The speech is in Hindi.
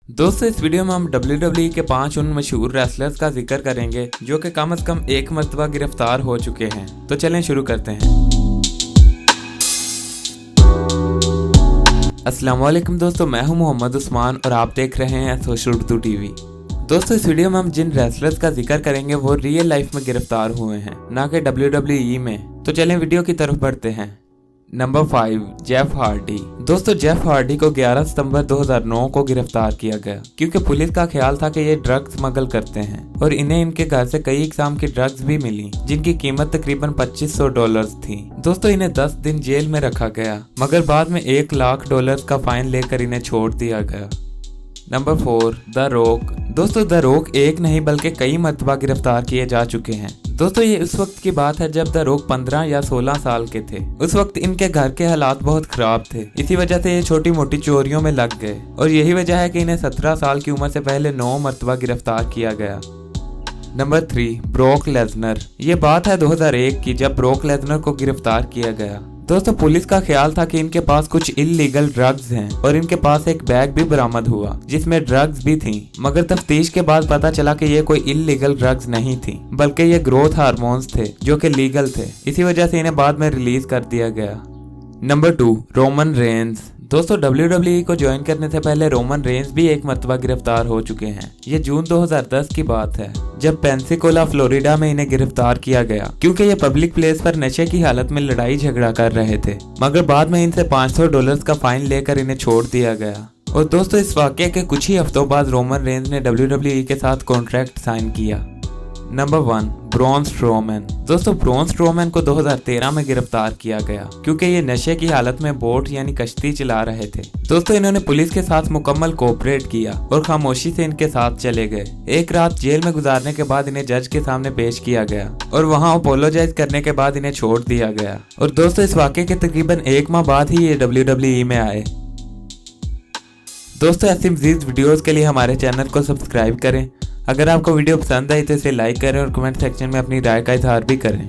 दोस्तों इस वीडियो में हम WWE के 5 उन मशहूर रेसलर्स का जिक्र करेंगे जो कि कम से कम एक मर्तबा गिरफ्तार हो चुके हैं। तो चलें शुरू करते हैं। अस्सलाम वालेकुम दोस्तों, मैं हूं मोहम्मद उस्मान और आप देख रहे हैं सोशल उर्दू टीवी। दोस्तों इस वीडियो में हम जिन रेसलर्स का जिक्र करेंगे वो रियल लाइफ में गिरफ्तार हुए हैं, ना कि WWE में। तो चलें वीडियो की तरफ बढ़ते हैं। Number 5, Jeff Hardy. दोस्तों जेफ हार्डी को 11 सितंबर 2009 को गिरफ्तार किया गया क्योंकि पुलिस का ख्याल था कि ये ड्रग्स स्मगल करते हैं और इन्हें इनके घर से कई इकसाम की ड्रग्स भी मिली जिनकी कीमत तकरीबन $2500 थी। दोस्तों इन्हें 10 दिन जेल में रखा गया मगर बाद में $1 लाख का फाइन लेकर इन्हें छोड़ दिया गया। Number 4, the rock. दोस्तों द रॉक एक नहीं बल्कि कई मर्तबा गिरफ्तार किए जा चुके हैं। दोस्तों ये उस वक्त की बात है जब द रॉक 15 या 16 साल के थे। उस वक्त इनके घर के हालात बहुत खराब थे, इसी वजह से ये छोटी मोटी चोरियों में लग गए और यही वजह है कि इन्हें 17 साल की उम्र से पहले 9 मर्तबा गिरफ्तार किया गया। Number 3, Brock Lesnar. ये बात है 2001 की जब ब्रॉक लेसनर को गिरफ्तार किया गया। दोस्तों पुलिस का ख्याल था कि इनके पास कुछ इल्लीगल ड्रग्स हैं और इनके पास एक बैग भी बरामद हुआ जिसमें ड्रग्स भी थी, मगर तफ्तीश के बाद पता चला कि ये कोई इल्लीगल ड्रग्स नहीं थी बल्कि ये ग्रोथ हार्मोन्स थे जो कि लीगल थे। इसी वजह से इन्हें बाद में रिलीज कर दिया गया। Number 2, Roman Reigns. दोस्तों WWE को ज्वाइन करने से पहले रोमन रेंज भी एक मर्तबा गिरफ्तार हो चुके हैं। ये जून 2010 की बात है जब पेंसिकोला फ्लोरिडा में इन्हें गिरफ्तार किया गया क्योंकि ये पब्लिक प्लेस पर नशे की हालत में लड़ाई झगड़ा कर रहे थे, मगर बाद में इनसे $500 का फाइन लेकर इन्हें छोड़ दिया गया। और दोस्तों इस वाकये के कुछ ही हफ्तों बाद रोमन रेंज ने WWE के साथ कॉन्ट्रैक्ट साइन किया। Number 1, Braun Strowman. दोस्तों ब्रॉन स्ट्रोमैन को 2013 में गिरफ्तार किया गया क्योंकि ये नशे की हालत में बोट यानी कश्ती चला रहे थे। दोस्तों इन्होंने पुलिस के साथ मुकम्मल कोऑपरेट किया और खामोशी से इनके साथ चले गए। एक रात जेल में गुजारने के बाद इन्हें जज के सामने पेश किया गया और वहां अपोलोजाइज करने के बाद इन्हें छोड़ दिया गया। और दोस्तों इस वाकये के तकरीबन 1 माह बाद ही ये WWE में आए। दोस्तों ऐसी मज़ीद वीडियोस के लिए हमारे चैनल को सब्सक्राइब करें। अगर आपको वीडियो पसंद आई तो इसे लाइक करें और कमेंट सेक्शन में अपनी राय का इजहार भी करें।